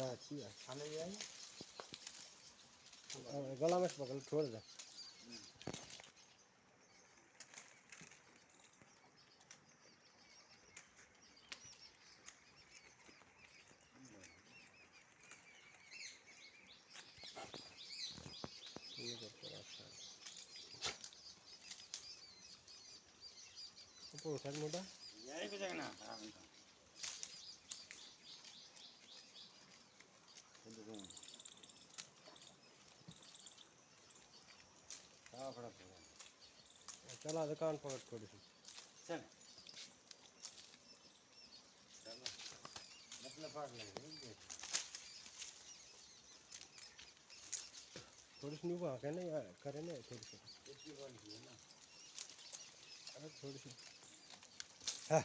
अच्छी है खाने जाए गला में से पकड़ छोड़ दे ये करते अच्छा ऊपर उठा मोटा जाए को जाए ना आराम से हाँ बड़ा चला दुकान पकड़ थोड़ी सी चल चलो मतलब पार लगे थोड़ी सी नींबू कहने करे ना थोड़ी सी इतनी बड़ी है ना अरे थोड़ी सी हाँ